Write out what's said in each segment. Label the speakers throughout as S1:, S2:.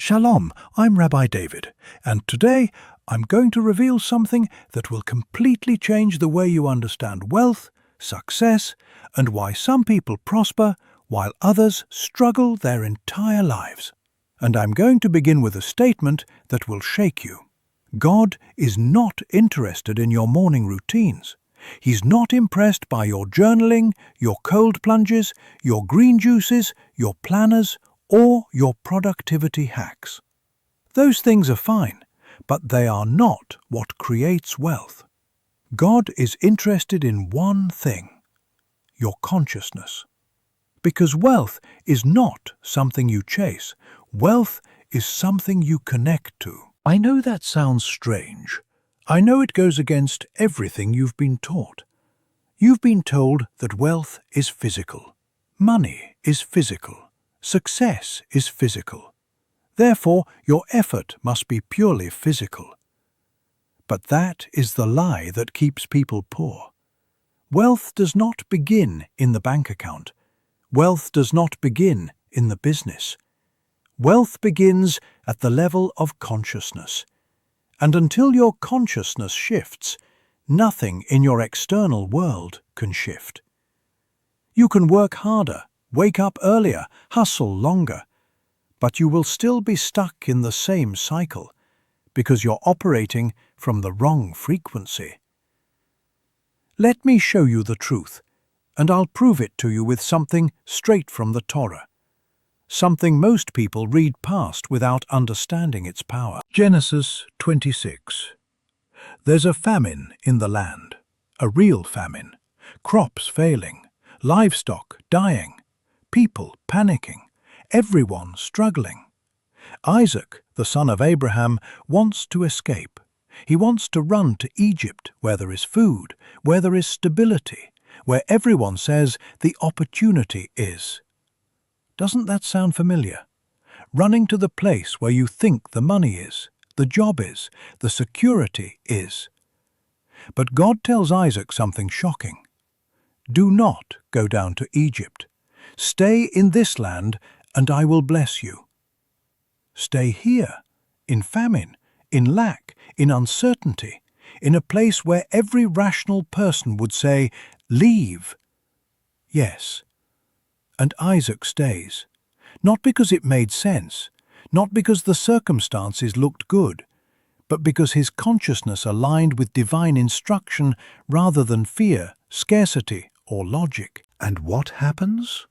S1: Shalom, I'm Rabbi David, and today I'm going to reveal something that will completely change the way you understand wealth, success, and why some people prosper while others struggle their entire lives. And I'm going to begin with a statement that will shake you. God is not interested in your morning routines. He's not impressed by your journaling, your cold plunges, your green juices, your planners, or your productivity hacks. Those things are fine, but they are not what creates wealth. God is interested in one thing: your consciousness. Because wealth is not something you chase. Wealth is something you connect to. I know that sounds strange. I know it goes against everything you've been taught. You've been told that wealth is physical. Money is physical. Success is physical. Therefore, your effort must be purely physical. But that is the lie that keeps people poor. Wealth does not begin in the bank account. Wealth does not begin in the business. Wealth begins at the level of consciousness. And until your consciousness shifts, nothing in your external world can shift. You can work harder, wake up earlier, hustle longer, but you will still be stuck in the same cycle because you're operating from the wrong frequency. Let me show you the truth, and I'll prove it to you with something straight from the Torah. Something most people read past without understanding its power. Genesis 26. There's a famine in the land, a real famine. Crops failing, livestock dying, people panicking, everyone struggling. Isaac, the son of Abraham, wants to escape. He wants to run to Egypt, where there is food, where there is stability, where everyone says the opportunity is. Doesn't that sound familiar? Running to the place where you think the money is, the job is, the security is. But God tells Isaac something shocking. Do not go down to Egypt. Stay in this land, and I will bless you. Stay here, in famine, in lack, in uncertainty, in a place where every rational person would say, leave. Yes. And Isaac stays, not because it made sense, not because the circumstances looked good, but because his consciousness aligned with divine instruction rather than fear, scarcity, or logic. And what happens?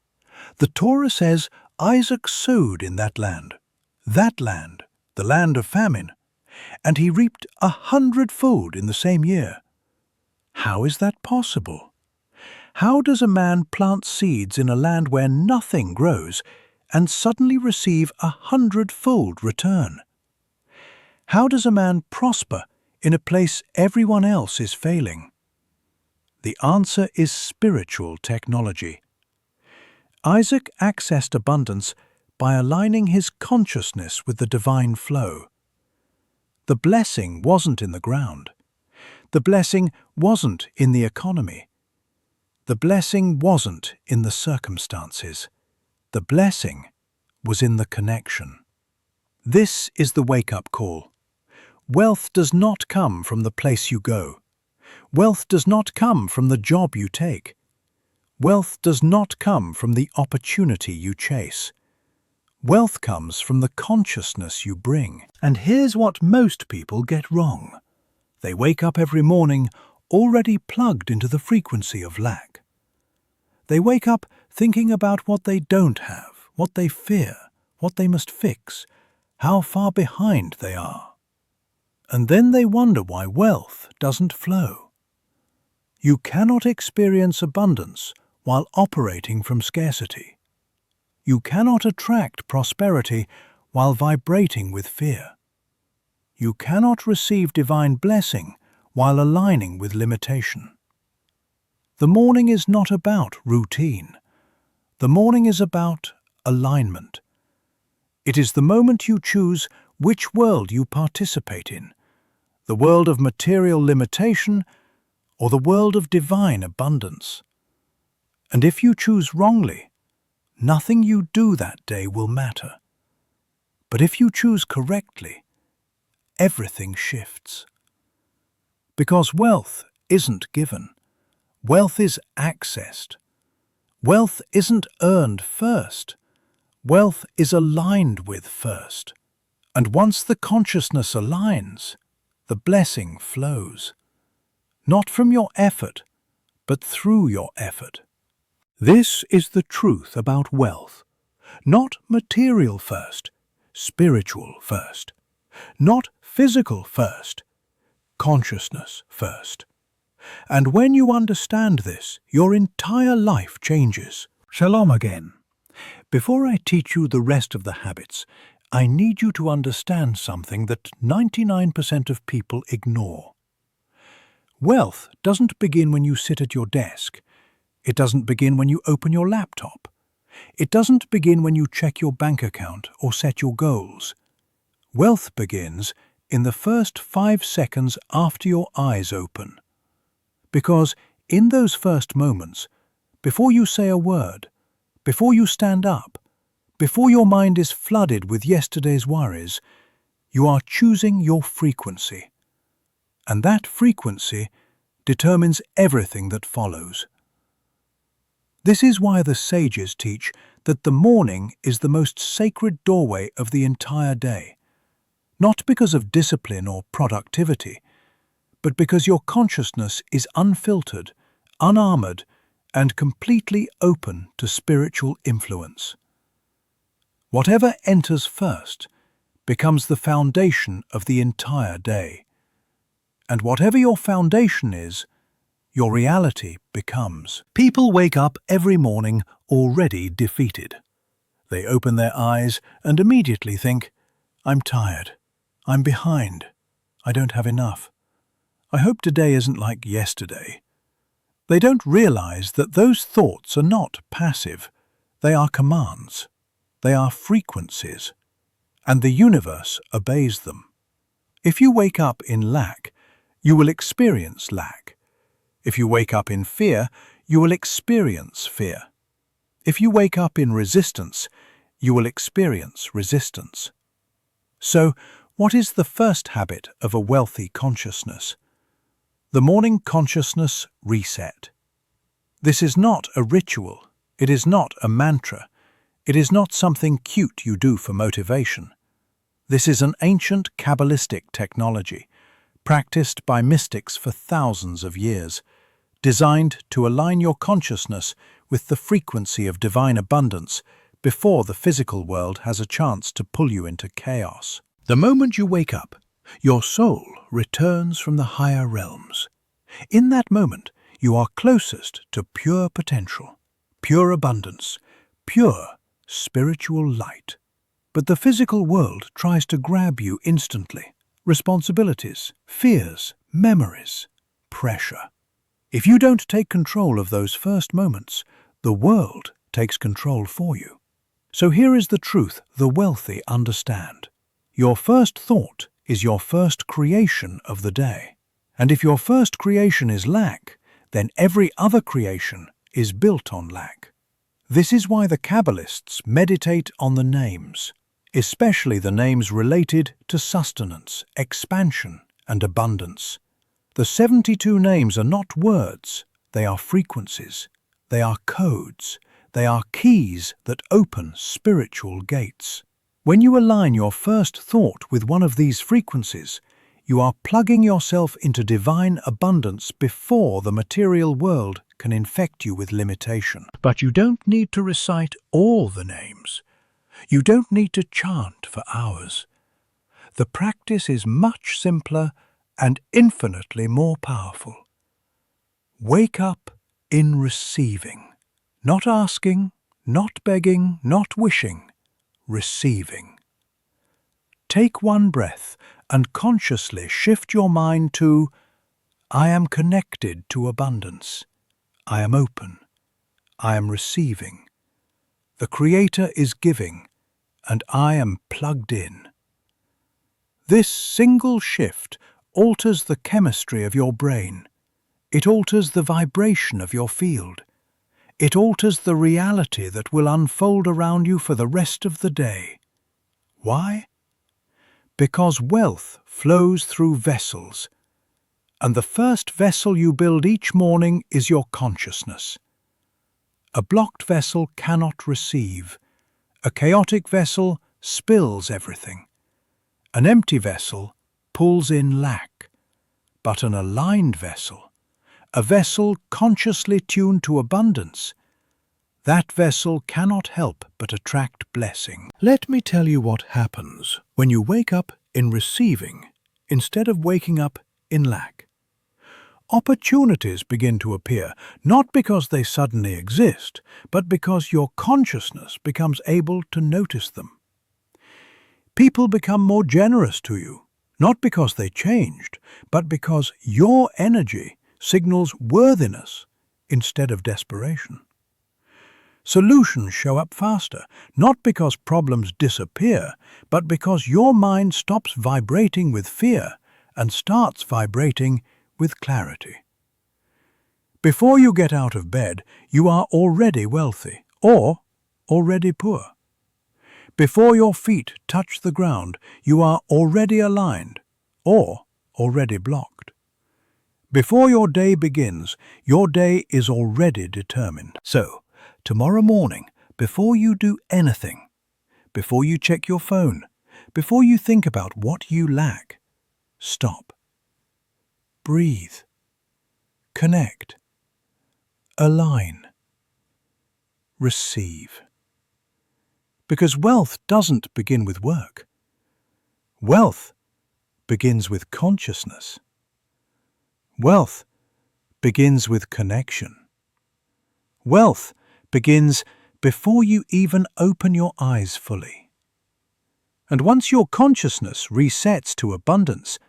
S1: The Torah says Isaac sowed in that land, the land of famine, and he reaped 100-fold in the same year. How is that possible? How does a man plant seeds in a land where nothing grows and suddenly receive 100-fold return? How does a man prosper in a place everyone else is failing? The answer is spiritual technology. Isaac accessed abundance by aligning his consciousness with the divine flow. The blessing wasn't in the ground. The blessing wasn't in the economy. The blessing wasn't in the circumstances. The blessing was in the connection. This is the wake-up call. Wealth does not come from the place you go. Wealth does not come from the job you take. Wealth does not come from the opportunity you chase. Wealth comes from the consciousness you bring. And here's what most people get wrong. They wake up every morning already plugged into the frequency of lack. They wake up thinking about what they don't have, what they fear, what they must fix, how far behind they are. And then they wonder why wealth doesn't flow. You cannot experience abundance while operating from scarcity. You cannot attract prosperity while vibrating with fear. You cannot receive divine blessing while aligning with limitation. The morning is not about routine. The morning is about alignment. It is the moment you choose which world you participate in, the world of material limitation or the world of divine abundance. And if you choose wrongly, nothing you do that day will matter. But if you choose correctly, everything shifts. Because wealth isn't given. Wealth is accessed. Wealth isn't earned first. Wealth is aligned with first. And once the consciousness aligns, the blessing flows. Not from your effort, but through your effort. This is the truth about wealth. Not material first, spiritual first. Not physical first, consciousness first. And when you understand this, your entire life changes. Shalom again. Before I teach you the rest of the habits, I need you to understand something that 99% of people ignore. Wealth doesn't begin when you sit at your desk. It doesn't begin when you open your laptop. It doesn't begin when you check your bank account or set your goals. Wealth begins in the first 5 seconds after your eyes open. Because in those first moments, before you say a word, before you stand up, before your mind is flooded with yesterday's worries, you are choosing your frequency. And that frequency determines everything that follows. This is why the sages teach that the morning is the most sacred doorway of the entire day. Not because of discipline or productivity, but because your consciousness is unfiltered, unarmored, and completely open to spiritual influence. Whatever enters first becomes the foundation of the entire day. And whatever your foundation is, your reality becomes. People wake up every morning already defeated. They open their eyes and immediately think, I'm tired, I'm behind, I don't have enough. I hope today isn't like yesterday. They don't realize that those thoughts are not passive, they are commands. They are frequencies, and the universe obeys them. If you wake up in lack, you will experience lack. If you wake up in fear, you will experience fear. If you wake up in resistance, you will experience resistance. So, what is the first habit of a wealthy consciousness? The morning consciousness reset. This is not a ritual. It is not a mantra. It is not something cute you do for motivation. This is an ancient Kabbalistic technology, practiced by mystics for thousands of years, designed to align your consciousness with the frequency of divine abundance before the physical world has a chance to pull you into chaos. The moment you wake up, your soul returns from the higher realms. In that moment, you are closest to pure potential, pure abundance, pure spiritual light. But the physical world tries to grab you instantly. Responsibilities, fears, memories, pressure. If you don't take control of those first moments, the world takes control for you. So here is the truth the wealthy understand. Your first thought is your first creation of the day. And if your first creation is lack, then every other creation is built on lack. This is why the Kabbalists meditate on the names, especially the names related to sustenance, expansion, and abundance. The 72 names are not words, they are frequencies, they are codes, they are keys that open spiritual gates. When you align your first thought with one of these frequencies, you are plugging yourself into divine abundance before the material world can infect you with limitation. But you don't need to recite all the names. You don't need to chant for hours. The practice is much simpler and infinitely more powerful. Wake up in receiving. Not asking, not begging, not wishing. Receiving. Take one breath and consciously shift your mind to, I am connected to abundance. I am open. I am receiving. The Creator is giving, and I am plugged in. This single shift alters the chemistry of your brain. It alters the vibration of your field. It alters the reality that will unfold around you for the rest of the day. Why? Because wealth flows through vessels, and the first vessel you build each morning is your consciousness. A blocked vessel cannot receive. A chaotic vessel spills everything. An empty vessel pulls in lack. But an aligned vessel, a vessel consciously tuned to abundance, that vessel cannot help but attract blessing. Let me tell you what happens when you wake up in receiving instead of waking up in lack. Opportunities begin to appear, not because they suddenly exist, but because your consciousness becomes able to notice them. People become more generous to you, not because they changed, but because your energy signals worthiness instead of desperation. Solutions show up faster, not because problems disappear, but because your mind stops vibrating with fear and starts vibrating with clarity. Before you get out of bed, you are already wealthy or already poor. Before your feet touch the ground, you are already aligned or already blocked. Before your day begins, your day is already determined. So, tomorrow morning, before you do anything, before you check your phone, before you think about what you lack, stop. Breathe. Connect. Align. Receive. Because wealth doesn't begin with work. Wealth begins with consciousness. Wealth begins with connection. Wealth begins before you even open your eyes fully. And once your consciousness resets to abundance,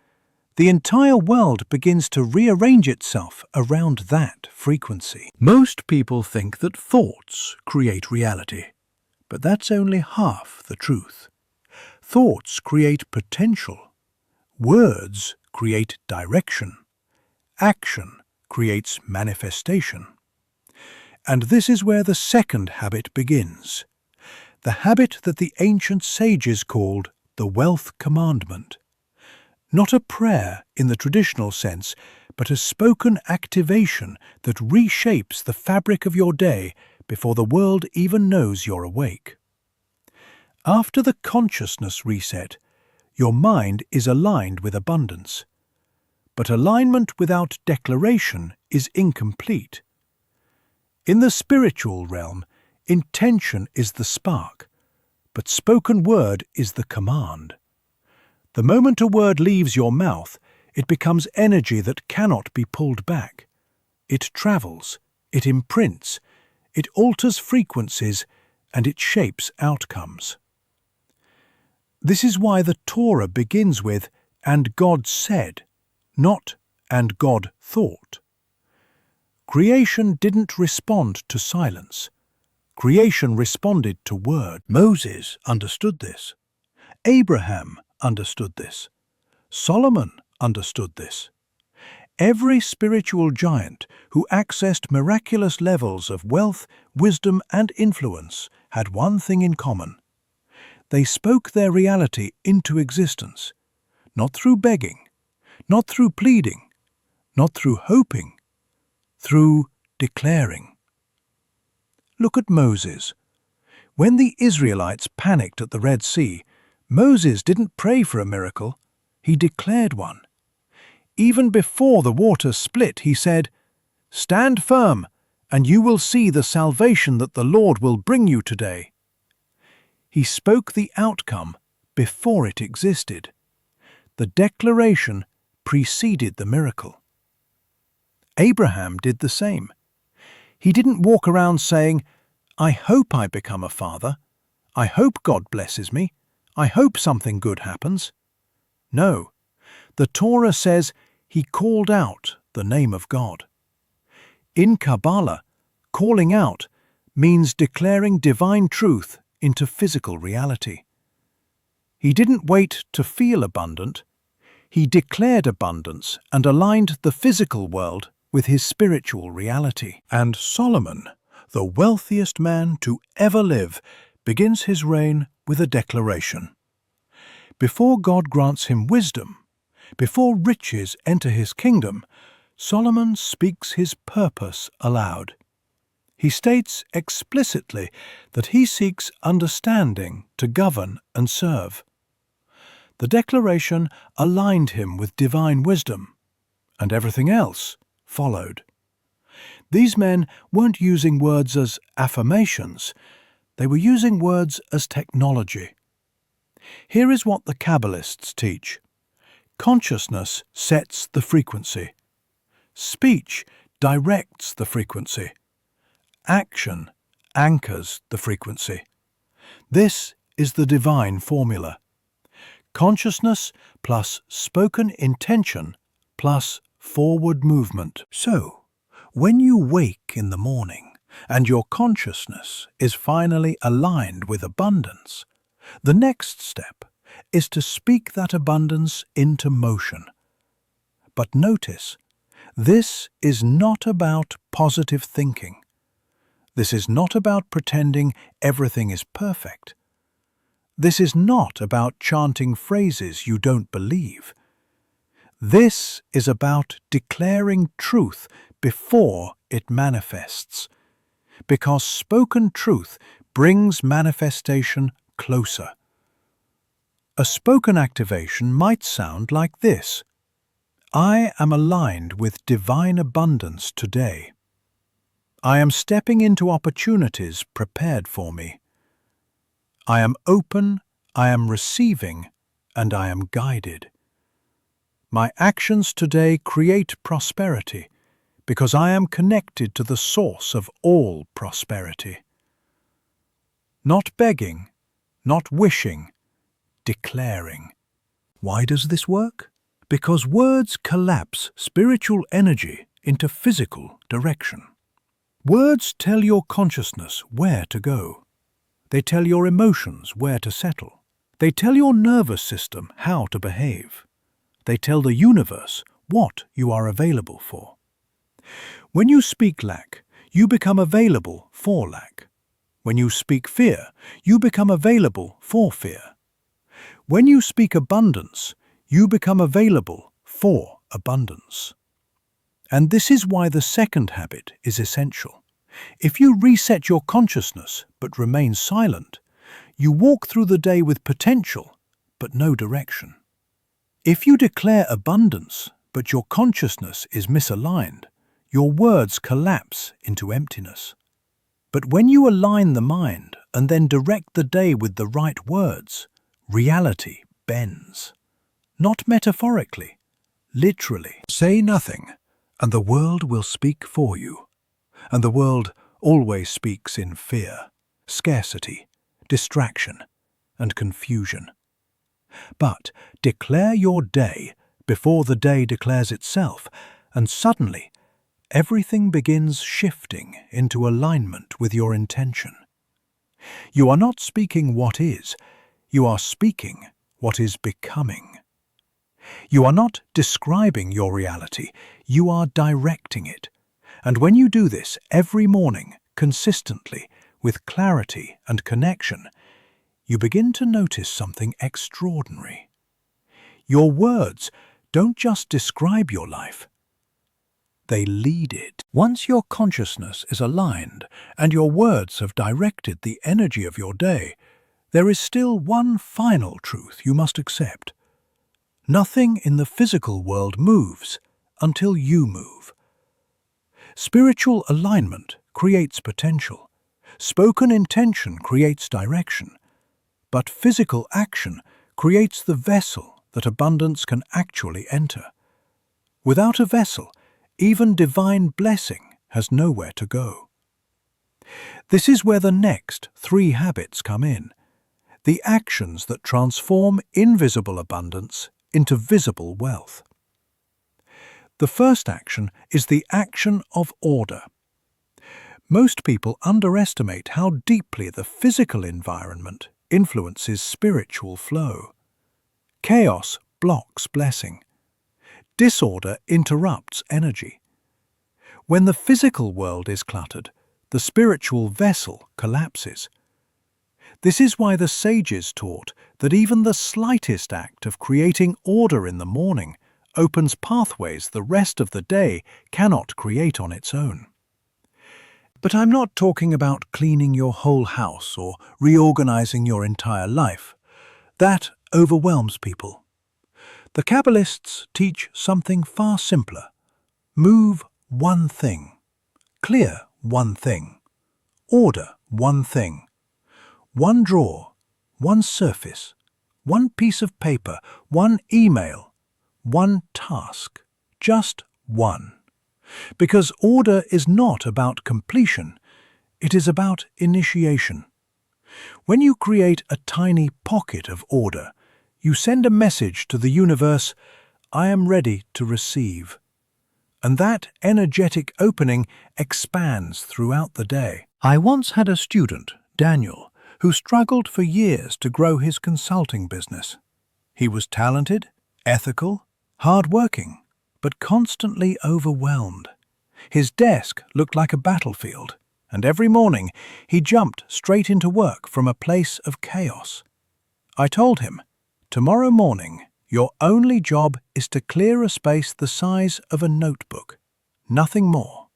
S1: the entire world begins to rearrange itself around that frequency. Most people think that thoughts create reality, but that's only half the truth. Thoughts create potential. Words create direction. Action creates manifestation. And this is where the second habit begins. The habit that the ancient sages called the wealth commandment. Not a prayer in the traditional sense, but a spoken activation that reshapes the fabric of your day before the world even knows you're awake. After the consciousness reset, your mind is aligned with abundance. But alignment without declaration is incomplete. In the spiritual realm, intention is the spark, but spoken word is the command. The moment a word leaves your mouth, it becomes energy that cannot be pulled back. It travels, it imprints, it alters frequencies, and it shapes outcomes. This is why the Torah begins with, "And God said," not "and God thought." Creation didn't respond to silence. Creation responded to word. Moses understood this. Abraham understood this. Solomon understood this. Every spiritual giant who accessed miraculous levels of wealth, wisdom, and influence had one thing in common. They spoke their reality into existence, not through begging, not through pleading, not through hoping, through declaring. Look at Moses. When the Israelites panicked at the Red Sea, Moses didn't pray for a miracle, he declared one. Even before the waters split, he said, "Stand firm, and you will see the salvation that the Lord will bring you today." He spoke the outcome before it existed. The declaration preceded the miracle. Abraham did the same. He didn't walk around saying, "I hope I become a father. I hope God blesses me. I hope something good happens." No, the Torah says he called out the name of God. In Kabbalah, calling out means declaring divine truth into physical reality. He didn't wait to feel abundant. He declared abundance and aligned the physical world with his spiritual reality. And Solomon, the wealthiest man to ever live, begins his reign with a declaration. Before God grants him wisdom, before riches enter his kingdom, Solomon speaks his purpose aloud. He states explicitly that he seeks understanding to govern and serve. The declaration aligned him with divine wisdom, and everything else followed. These men weren't using words as affirmations, they were using words as technology. Here is what the Kabbalists teach. Consciousness sets the frequency. Speech directs the frequency. Action anchors the frequency. This is the divine formula. Consciousness plus spoken intention plus forward movement. So, when you wake in the morning and your consciousness is finally aligned with abundance, the next step is to speak that abundance into motion. But notice, this is not about positive thinking. This is not about pretending everything is perfect. This is not about chanting phrases you don't believe. This is about declaring truth before it manifests, because spoken truth brings manifestation closer. A spoken activation might sound like this: I am aligned with divine abundance today. I am stepping into opportunities prepared for me. I am open, I am receiving, and I am guided. My actions today create prosperity because I am connected to the source of all prosperity. Not begging, not wishing, declaring. Why does this work? Because words collapse spiritual energy into physical direction. Words tell your consciousness where to go. They tell your emotions where to settle. They tell your nervous system how to behave. They tell the universe what you are available for. When you speak lack, you become available for lack. When you speak fear, you become available for fear. When you speak abundance, you become available for abundance. And this is why the second habit is essential. If you reset your consciousness but remain silent, you walk through the day with potential but no direction. If you declare abundance but your consciousness is misaligned, your words collapse into emptiness. But when you align the mind and then direct the day with the right words, reality bends. Not metaphorically, literally. Say nothing, and the world will speak for you. And the world always speaks in fear, scarcity, distraction, and confusion. But declare your day before the day declares itself, and suddenly everything begins shifting into alignment with your intention. You are not speaking what is, you are speaking what is becoming. You are not describing your reality, you are directing it. And when you do this every morning, consistently, with clarity and connection, you begin to notice something extraordinary. Your words don't just describe your life, they lead it. Once your consciousness is aligned and your words have directed the energy of your day, there is still one final truth you must accept. Nothing in the physical world moves until you move. Spiritual alignment creates potential. Spoken intention creates direction. But physical action creates the vessel that abundance can actually enter. Without a vessel, even divine blessing has nowhere to go. This is where the next 3 habits come in, the actions that transform invisible abundance into visible wealth. The first action is the action of order. Most people underestimate how deeply the physical environment influences spiritual flow. Chaos blocks blessing. Disorder interrupts energy. When the physical world is cluttered, the spiritual vessel collapses. This is why the sages taught that even the slightest act of creating order in the morning opens pathways the rest of the day cannot create on its own. But I'm not talking about cleaning your whole house or reorganizing your entire life. That overwhelms people. The Kabbalists teach something far simpler. Move one thing. Clear one thing. Order one thing. One drawer, one surface, one piece of paper, one email, one task. Just one. Because order is not about completion, it is about initiation. When you create a tiny pocket of order, you send a message to the universe, I am ready to receive. And that energetic opening expands throughout the day. I once had a student, Daniel, who struggled for years to grow his consulting business. He was talented, ethical, hard-working, but constantly overwhelmed. His desk looked like a battlefield, and every morning he jumped straight into work from a place of chaos. I told him, tomorrow morning, your only job is to clear a space the size of a notebook. Nothing more.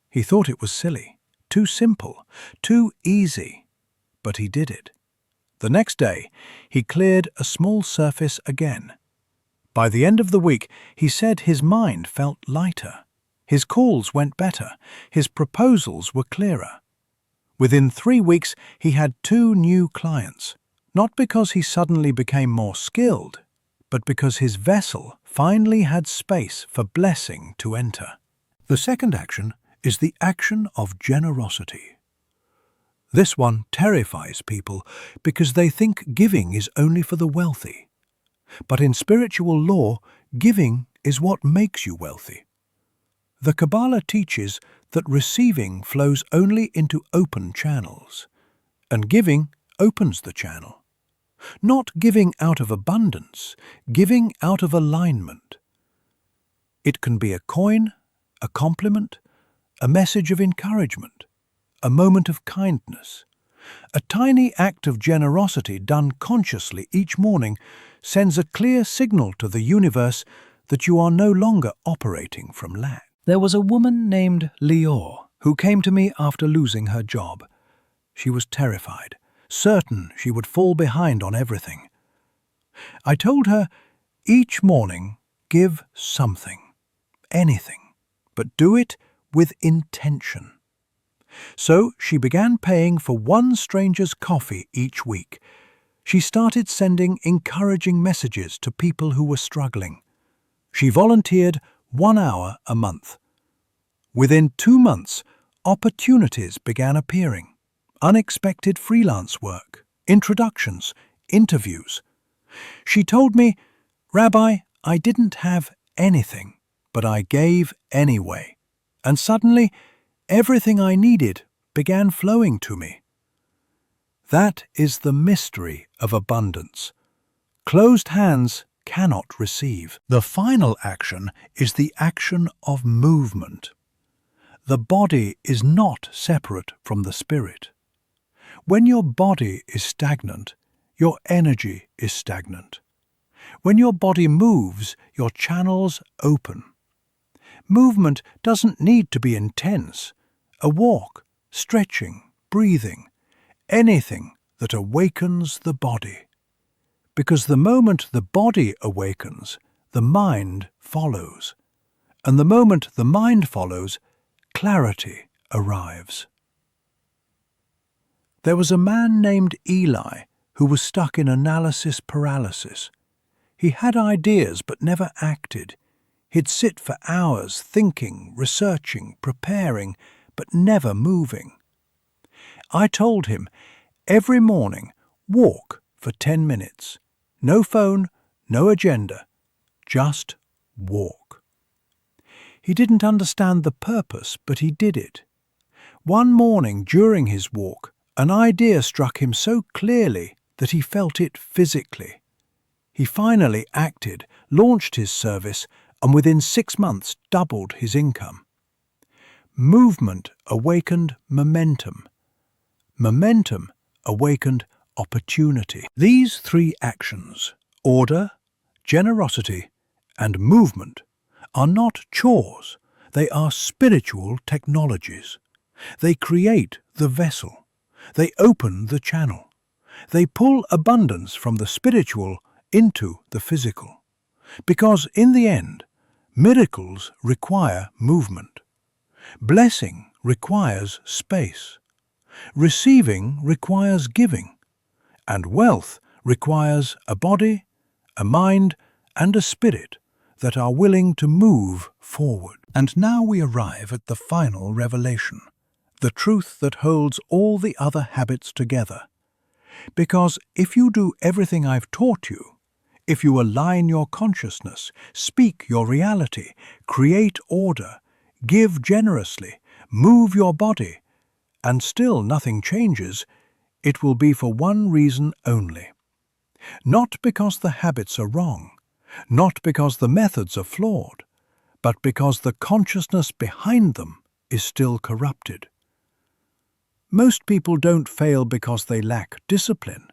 S1: He thought it was silly, too simple, too easy. But he did it. The next day, he cleared a small surface again. By the end of the week, he said his mind felt lighter. His calls went better. His proposals were clearer. Within 3 weeks, he had 2 new clients, not because he suddenly became more skilled, but because his vessel finally had space for blessing to enter. The second action is the action of generosity. This one terrifies people because they think giving is only for the wealthy. But in spiritual law, giving is what makes you wealthy. The Kabbalah teaches that receiving flows only into open channels, and giving opens the channel. Not giving out of abundance, giving out of alignment. It can be a coin, a compliment, a message of encouragement, a moment of kindness. A tiny act of generosity done consciously each morning sends a clear signal to the universe that you are no longer operating from lack. There was a woman named Lior who came to me after losing her job. She was terrified, certain she would fall behind on everything. I told her, each morning give something, anything, but do it with intention. So she began paying for one stranger's coffee each week. She started sending encouraging messages to people who were struggling. She volunteered 1 hour a month. Within 2 months, opportunities began appearing. Unexpected freelance work, introductions, interviews. She told me, Rabbi, I didn't have anything, but I gave anyway. And suddenly, everything I needed began flowing to me. That is the mystery of abundance. Closed hands cannot receive. The final action is the action of movement. The body is not separate from the spirit. When your body is stagnant, your energy is stagnant. When your body moves, your channels open. Movement doesn't need to be intense. A walk, stretching, breathing, anything that awakens the body. Because the moment the body awakens, the mind follows. And the moment the mind follows, clarity arrives. There was a man named Eli who was stuck in analysis paralysis. He had ideas but never acted. He'd sit for hours thinking, researching, preparing, but never moving. I told him, every morning, walk for 10 minutes. No phone, no agenda, just walk. He didn't understand the purpose, but he did it. One morning during his walk, an idea struck him so clearly that he felt it physically. He finally acted, launched his service, and within 6 months doubled his income. Movement awakened momentum. Momentum awakened opportunity. These three actions, order, generosity, and movement, are not chores. They are spiritual technologies. They create the vessel. They open the channel. They pull abundance from the spiritual into the physical. Because in the end, miracles require movement. Blessing requires space. Receiving requires giving. And wealth requires a body, a mind, and a spirit that are willing to move forward. And now we arrive at the final revelation, the truth that holds all the other habits together. Because if you do everything I've taught you, if you align your consciousness, speak your reality, create order, give generously, move your body, and still nothing changes, it will be for one reason only. Not because the habits are wrong, not because the methods are flawed, but because the consciousness behind them is still corrupted. Most people don't fail because they lack discipline.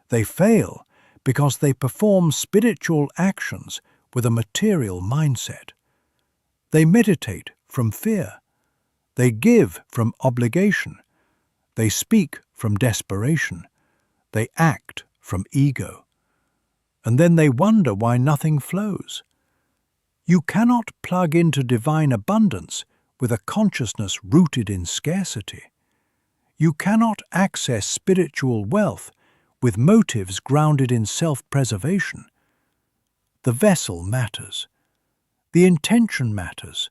S1: They fail because they perform spiritual actions with a material mindset. They meditate from fear. They give from obligation. They speak from desperation. They act from ego. And then they wonder why nothing flows. You cannot plug into divine abundance with a consciousness rooted in scarcity. You cannot access spiritual wealth with motives grounded in self-preservation. The vessel matters. The intention matters.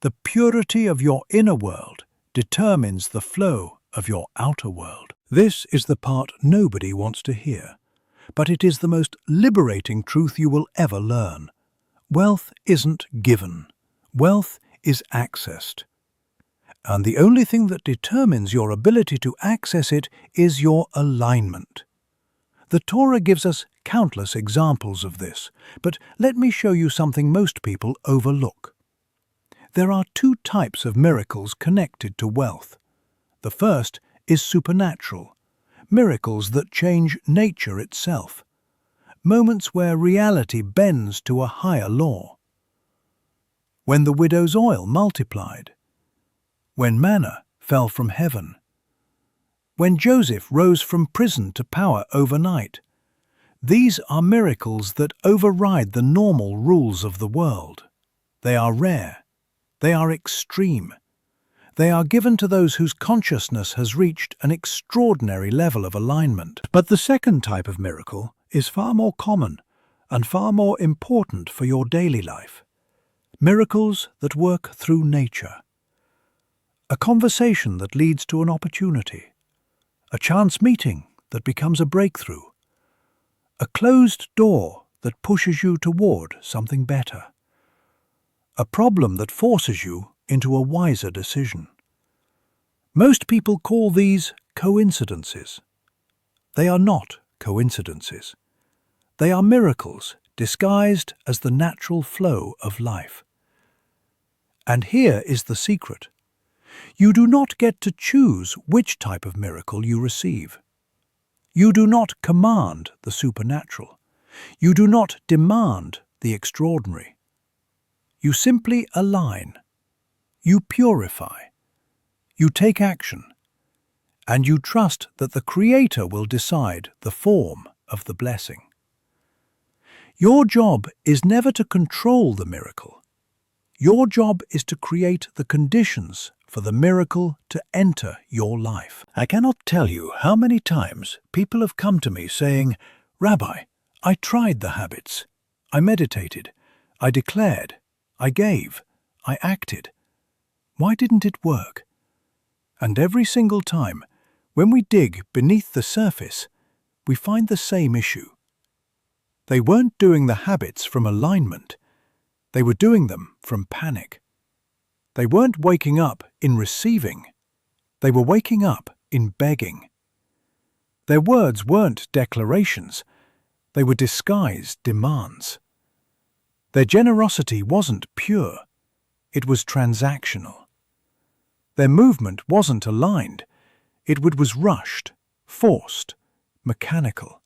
S1: The purity of your inner world determines the flow of your outer world. This is the part nobody wants to hear, but it is the most liberating truth you will ever learn. Wealth isn't given. Wealth is accessed. And the only thing that determines your ability to access it is your alignment. The Torah gives us countless examples of this, but let me show you something most people overlook. There are two types of miracles connected to wealth. The first is supernatural, miracles that change nature itself, moments where reality bends to a higher law. When the widow's oil multiplied, when manna fell from heaven, when Joseph rose from prison to power overnight. These are miracles that override the normal rules of the world. They are rare. They are extreme. They are given to those whose consciousness has reached an extraordinary level of alignment. But the second type of miracle is far more common and far more important for your daily life. Miracles that work through nature. A conversation that leads to an opportunity. A chance meeting that becomes a breakthrough. A closed door that pushes you toward something better. A problem that forces you into a wiser decision. Most people call these coincidences. They are not coincidences. They are miracles disguised as the natural flow of life. And here is the secret. You do not get to choose which type of miracle you receive. You do not command the supernatural. You do not demand the extraordinary. You simply align. You purify. You take action. And you trust that the Creator will decide the form of the blessing. Your job is never to control the miracle. Your job is to create the conditions for the miracle to enter your life. I cannot tell you how many times people have come to me saying, "Rabbi, I tried the habits. I meditated. I declared. I gave. I acted. Why didn't it work?" And every single time, when we dig beneath the surface, we find the same issue. They weren't doing the habits from alignment. They were doing them from panic. They weren't waking up in receiving. They were waking up in begging. Their words weren't declarations. They were disguised demands. Their generosity wasn't pure. It was transactional. Their movement wasn't aligned. It was rushed, forced, mechanical.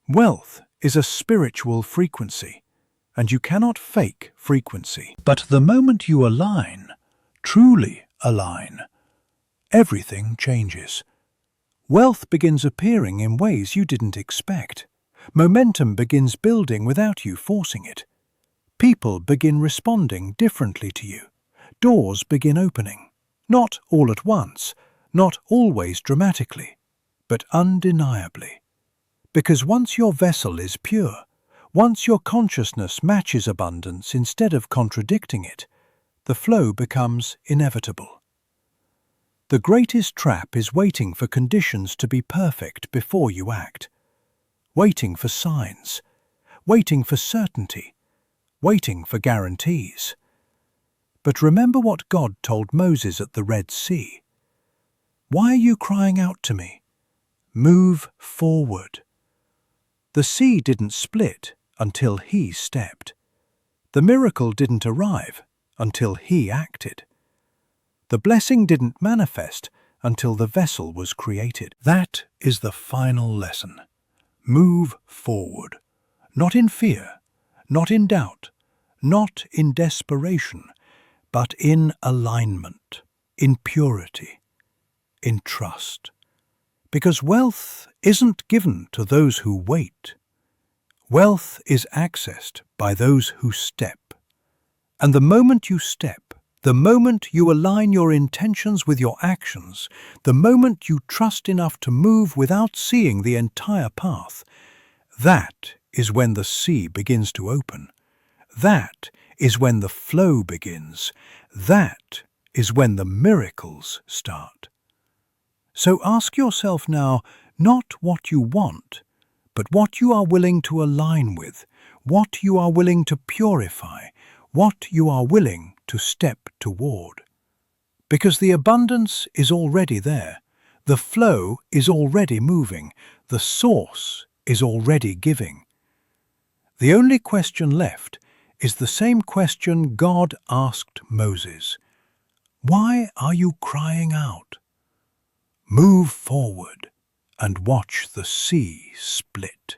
S1: Wealth is a spiritual frequency, and you cannot fake frequency. But the moment you align, truly align, everything changes. Wealth begins appearing in ways you didn't expect. Momentum begins building without you forcing it. People begin responding differently to you. Doors begin opening. Not all at once, not always dramatically, but undeniably. Because once your vessel is pure, once your consciousness matches abundance instead of contradicting it, the flow becomes inevitable. The greatest trap is waiting for conditions to be perfect before you act. Waiting for signs, waiting for certainty, waiting for guarantees. But remember what God told Moses at the Red Sea. Why are you crying out to me? Move forward. The sea didn't split until he stepped. The miracle didn't arrive until he acted. The blessing didn't manifest until the vessel was created. That is the final lesson. Move forward. Not in fear, not in doubt, not in desperation, but in alignment, in purity, in trust. Because wealth isn't given to those who wait. Wealth is accessed by those who step. And the moment you step, the moment you align your intentions with your actions, the moment you trust enough to move without seeing the entire path, that is when the sea begins to open. That is when the flow begins. That is when the miracles start. So ask yourself now, not what you want, but what you are willing to align with, what you are willing to purify, what you are willing to step toward. Because the abundance is already there, the flow is already moving, the source is already giving. The only question left is the same question God asked Moses. Why are you crying out? Move forward and watch the sea split.